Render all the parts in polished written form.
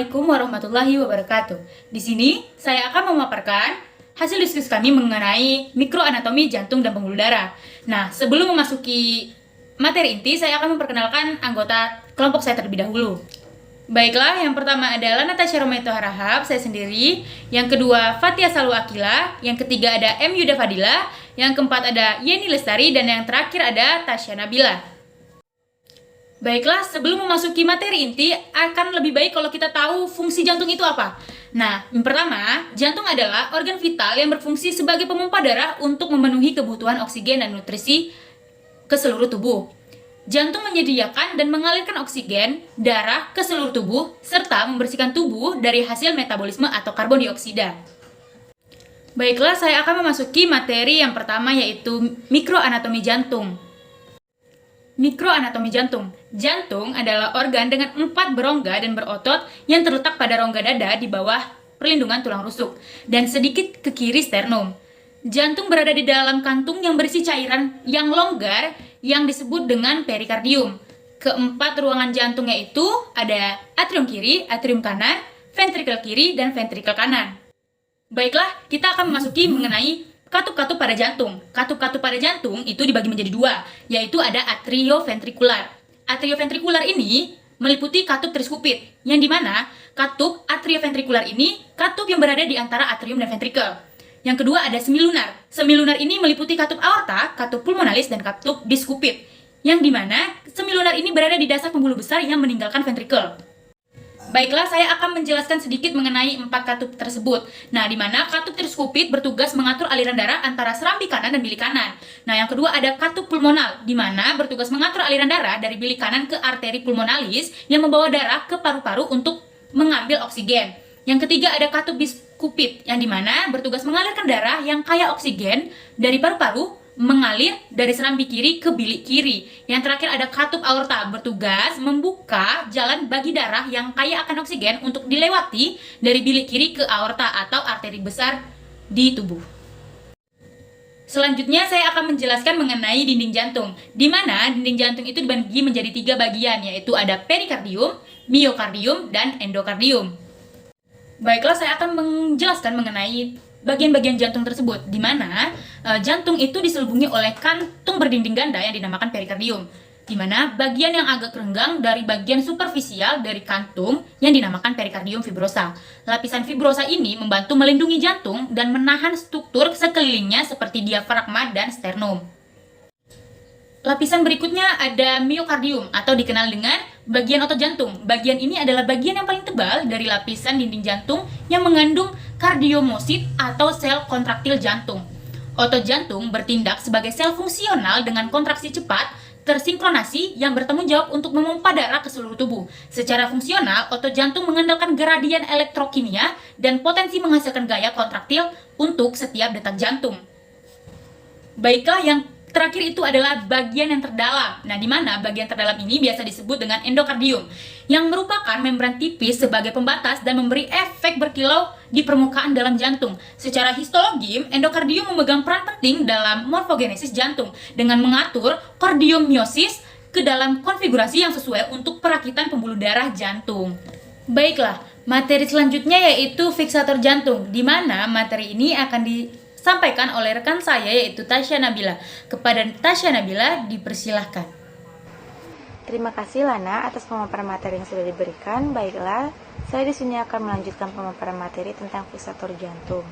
Assalamualaikum warahmatullahi wabarakatuh. Di sini saya akan memaparkan hasil diskusi kami mengenai mikroanatomi jantung dan pembuluh darah. Nah, sebelum memasuki materi inti, saya akan memperkenalkan anggota kelompok saya terlebih dahulu. Baiklah, yang pertama adalah Natasha Rometo Harahap, saya sendiri. Yang kedua, Fatia Salu Akila. Yang ketiga ada M. Yuda Fadila. Yang keempat ada Yeni Lestari. Dan yang terakhir ada Tasya Nabila. Baiklah, sebelum memasuki materi inti, akan lebih baik kalau kita tahu fungsi jantung itu apa. Nah, yang pertama, jantung adalah organ vital yang berfungsi sebagai pemompa darah untuk memenuhi kebutuhan oksigen dan nutrisi ke seluruh tubuh. Jantung menyediakan dan mengalirkan oksigen, darah ke seluruh tubuh, serta membersihkan tubuh dari hasil metabolisme atau karbon dioksida. Baiklah, saya akan memasuki materi yang pertama, yaitu mikroanatomi jantung. Mikroanatomi jantung. Jantung adalah organ dengan 4 berongga dan berotot yang terletak pada rongga dada di bawah perlindungan tulang rusuk dan sedikit ke kiri sternum. Jantung berada di dalam kantung yang berisi cairan yang longgar yang disebut dengan perikardium. Keempat ruangan jantung yaitu ada atrium kiri, atrium kanan, ventrikel kiri, dan ventrikel kanan. Baiklah, kita akan memasuki mengenai katup-katup pada jantung. Katup-katup pada jantung itu dibagi menjadi 2, yaitu ada atrioventrikular. Atrioventrikular ini meliputi katup triskupit, yang dimana katup atrioventrikular ini katup yang berada di antara atrium dan ventrikel. Yang kedua ada semilunar. Semilunar ini meliputi katup aorta, katup pulmonalis, dan katup biskupit, yang dimana semilunar ini berada di dasar pembuluh besar yang meninggalkan ventrikel. Baiklah, saya akan menjelaskan sedikit mengenai 4 katup tersebut. Nah, di mana katup triskupit bertugas mengatur aliran darah antara serambi kanan dan bilik kanan. Nah, yang kedua ada katup pulmonal, di mana bertugas mengatur aliran darah dari bilik kanan ke arteri pulmonalis yang membawa darah ke paru-paru untuk mengambil oksigen. Yang ketiga ada katup biskupit, yang dimana bertugas mengalirkan darah yang kaya oksigen dari paru-paru mengalir dari serambi kiri ke bilik kiri. Yang terakhir ada katup aorta, bertugas membuka jalan bagi darah yang kaya akan oksigen untuk dilewati dari bilik kiri ke aorta atau arteri besar di tubuh. Selanjutnya saya akan menjelaskan mengenai dinding jantung, di mana dinding jantung itu dibagi menjadi 3 bagian, yaitu ada perikardium, miokardium, dan endokardium. Baiklah, saya akan menjelaskan mengenai bagian-bagian jantung tersebut, di mana jantung itu diselubungi oleh kantung berdinding ganda yang dinamakan perikardium, di mana bagian yang agak renggang dari bagian superficial dari kantung yang dinamakan perikardium fibrosa. Lapisan fibrosa ini membantu melindungi jantung dan menahan struktur sekelilingnya seperti diafragma dan sternum. Lapisan berikutnya ada miokardium atau dikenal dengan bagian otot jantung. Bagian ini adalah bagian yang paling tebal dari lapisan dinding jantung yang mengandung kardiomosit atau sel kontraktil jantung. Otot jantung bertindak sebagai sel fungsional dengan kontraksi cepat, tersinkronasi yang bertanggung jawab untuk memompa darah ke seluruh tubuh. Secara fungsional, otot jantung mengandalkan gradien elektrokimia dan potensi menghasilkan gaya kontraktil untuk setiap detak jantung. Baiklah, yang terakhir itu adalah bagian yang terdalam. Nah, di mana bagian terdalam ini biasa disebut dengan endokardium, yang merupakan membran tipis sebagai pembatas dan memberi efek berkilau di permukaan dalam jantung. Secara histologi, endokardium memegang peran penting dalam morfogenesis jantung dengan mengatur kardiomiosis ke dalam konfigurasi yang sesuai untuk perakitan pembuluh darah jantung. Baiklah, materi selanjutnya yaitu fiksator jantung, di mana materi ini akan disampaikan oleh rekan saya yaitu Tasya Nabila. Kepada Tasya Nabila dipersilahkan. Terima kasih Lana atas pemaparan materi yang sudah diberikan. Baiklah, saya di sini akan melanjutkan pemaparan materi tentang fiksator jantung.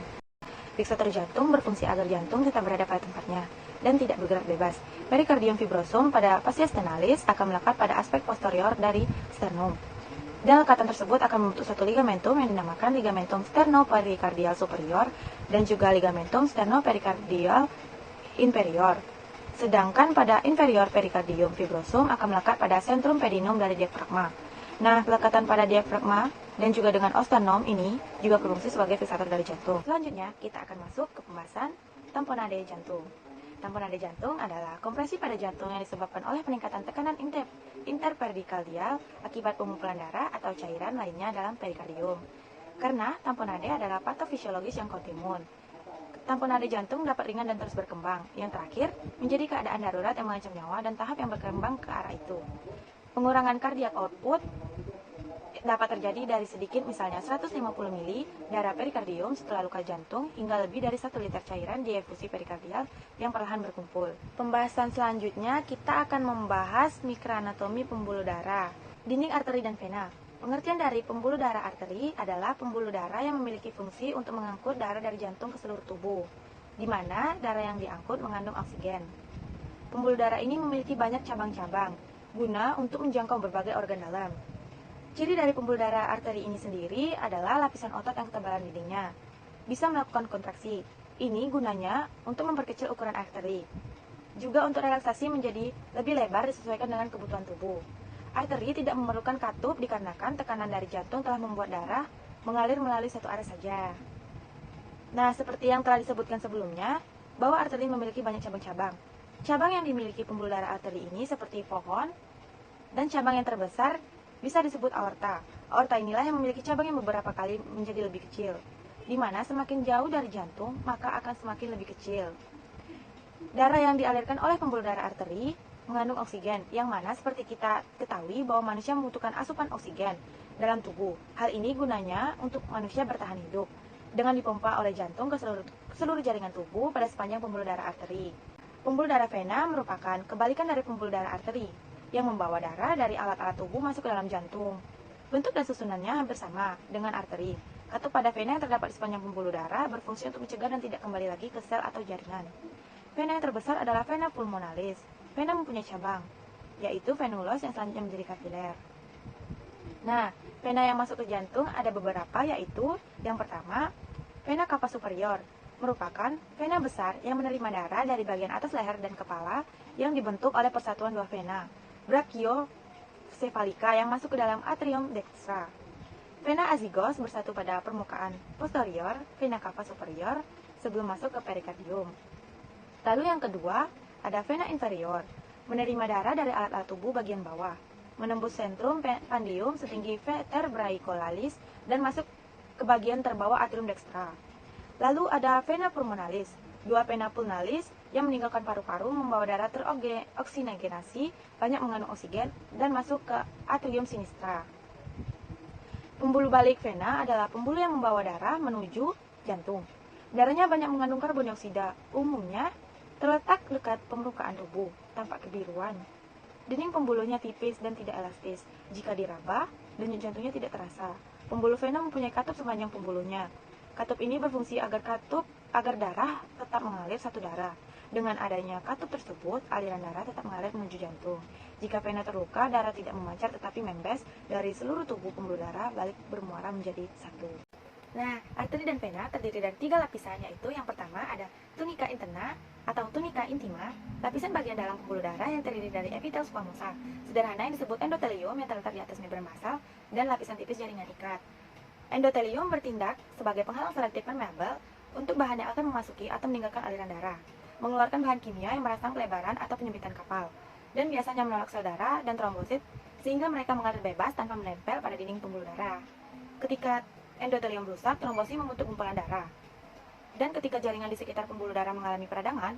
Fiksator jantung berfungsi agar jantung tetap berada pada tempatnya dan tidak bergerak bebas. Perikardium fibrosum pada fascia sternalis akan melekat pada aspek posterior dari sternum. Dan lekatan tersebut akan membentuk suatu ligamentum yang dinamakan ligamentum sternoperikardial superior dan juga ligamentum sternoperikardial inferior. Sedangkan pada inferior perikardium fibrosum akan melekat pada sentrum pedinum dari diafragma. Nah, pelekatan pada diafragma dan juga dengan ostenom ini juga berfungsi sebagai fiksator dari jantung. Selanjutnya, kita akan masuk ke pembahasan tamponade jantung. Tamponade jantung adalah kompresi pada jantung yang disebabkan oleh peningkatan tekanan interperikardial akibat pengumpulan darah atau cairan lainnya dalam perikardium. Karena tamponade adalah patofisiologis yang kontimun. Tamponade jantung dapat ringan dan terus berkembang. Yang terakhir, menjadi keadaan darurat yang mengancam nyawa dan tahap yang berkembang ke arah itu. Pengurangan cardiac output dapat terjadi dari sedikit misalnya 150 mili darah perikardium setelah luka jantung hingga lebih dari 1 liter cairan diefusi perikardial yang perlahan berkumpul. Pembahasan selanjutnya kita akan membahas mikroanatomi pembuluh darah, dinding arteri dan vena. Pengertian dari pembuluh darah arteri adalah pembuluh darah yang memiliki fungsi untuk mengangkut darah dari jantung ke seluruh tubuh, di mana darah yang diangkut mengandung oksigen. Pembuluh darah ini memiliki banyak cabang-cabang, guna untuk menjangkau berbagai organ dalam. Ciri dari pembuluh darah arteri ini sendiri adalah lapisan otot yang ketebalan dindingnya bisa melakukan kontraksi. Ini gunanya untuk memperkecil ukuran arteri. Juga untuk relaksasi menjadi lebih lebar disesuaikan dengan kebutuhan tubuh. Arteri tidak memerlukan katup dikarenakan tekanan dari jantung telah membuat darah mengalir melalui satu arah saja. Nah, seperti yang telah disebutkan sebelumnya, bahwa arteri memiliki banyak cabang-cabang. Cabang yang dimiliki pembuluh darah arteri ini seperti pohon, dan cabang yang terbesar bisa disebut aorta. Aorta inilah yang memiliki cabang yang beberapa kali menjadi lebih kecil, di mana semakin jauh dari jantung, maka akan semakin lebih kecil. Darah yang dialirkan oleh pembuluh darah arteri mengandung oksigen, yang mana seperti kita ketahui bahwa manusia membutuhkan asupan oksigen dalam tubuh. Hal ini gunanya untuk manusia bertahan hidup, dengan dipompa oleh jantung ke seluruh jaringan tubuh pada sepanjang pembuluh darah arteri. Pembuluh darah vena merupakan kebalikan dari pembuluh darah arteri, yang membawa darah dari alat-alat tubuh masuk ke dalam jantung. Bentuk dan susunannya hampir sama dengan arteri. Katup pada vena yang terdapat di sepanjang pembuluh darah berfungsi untuk mencegah dan tidak kembali lagi ke sel atau jaringan. Vena yang terbesar adalah vena pulmonalis. Vena mempunyai cabang, yaitu venulos yang selanjutnya menjadi kapiler. Nah, vena yang masuk ke jantung ada beberapa, yaitu yang pertama, vena cava superior, merupakan vena besar yang menerima darah dari bagian atas leher dan kepala yang dibentuk oleh persatuan dua vena, brachiocephalika yang masuk ke dalam atrium dextra. Vena azygos bersatu pada permukaan posterior vena cava superior sebelum masuk ke perikardium. Lalu yang kedua, ada vena inferior, menerima darah dari alat-alat tubuh bagian bawah, menembus sentrum pandium setinggi vertebrae collalis dan masuk ke bagian terbawah atrium dextra. Lalu ada vena pulmonalis, dua vena pulmonalis yang meninggalkan paru-paru membawa darah teroksigenasi, banyak mengandung oksigen, dan masuk ke atrium sinistra. Pembuluh balik vena adalah pembuluh yang membawa darah menuju jantung. Darahnya banyak mengandung karbon dioksida, umumnya terletak dekat permukaan tubuh, tampak kebiruan. Dinding pembuluhnya tipis dan tidak elastis. Jika diraba, denyut jantungnya tidak terasa. Pembuluh vena mempunyai katup sepanjang pembuluhnya. Katup ini berfungsi agar darah tetap mengalir satu darah. Dengan adanya katup tersebut, aliran darah tetap mengalir menuju jantung. Jika vena terluka, darah tidak memancar tetapi membes dari seluruh tubuh pembuluh darah balik bermuara menjadi satu. Nah, arteri dan vena terdiri dari 3 lapisan, yaitu yang pertama ada tunica interna atau tunica intima, lapisan bagian dalam pembuluh darah yang terdiri dari epitel squamosa, sederhana yang disebut endotelium yang terletak di atas membran basal, dan lapisan tipis jaringan ikat. Endotelium bertindak sebagai penghalang selektif permeabel untuk bahan yang akan memasuki atau meninggalkan aliran darah, mengeluarkan bahan kimia yang merangsang pelebaran atau penyempitan kapal, dan biasanya menolak sel darah dan trombosit sehingga mereka mengalir bebas tanpa menempel pada dinding pembuluh darah. Ketika endotelium rusak, trombosit membentuk gumpalan darah. Dan ketika jaringan di sekitar pembuluh darah mengalami peradangan,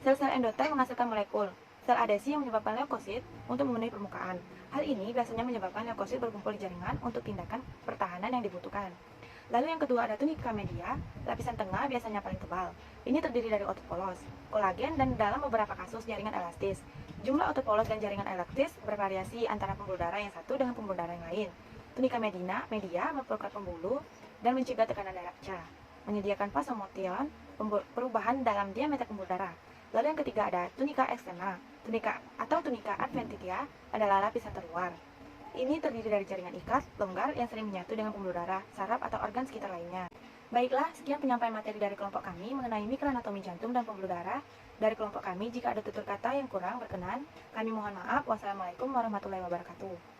sel-sel endotel menghasilkan molekul sel adesi yang menyebabkan leukosit untuk memenuhi permukaan. Hal ini biasanya menyebabkan leukosit berkumpul di jaringan untuk tindakan pertahanan yang dibutuhkan. Lalu yang kedua ada tunica media, lapisan tengah biasanya paling tebal. Ini terdiri dari otot polos, kolagen, dan dalam beberapa kasus jaringan elastis. Jumlah otot polos dan jaringan elastis bervariasi antara pembuluh darah yang satu dengan pembuluh darah yang lain. Tunica media memperkuat pembuluh dan mencegah tekanan darah pecah, menyediakan vasomotion, perubahan dalam diameter pembuluh darah. Lalu yang ketiga ada tunica externa. Tunica adventitia adalah lapisan terluar. Ini terdiri dari jaringan ikat, longgar yang sering menyatu dengan pembuluh darah, saraf atau organ sekitar lainnya. Baiklah, sekian penyampaian materi dari kelompok kami mengenai mikroanatomi jantung dan pembuluh darah. Dari kelompok kami, jika ada tutur kata yang kurang berkenan, kami mohon maaf. Wassalamualaikum warahmatullahi wabarakatuh.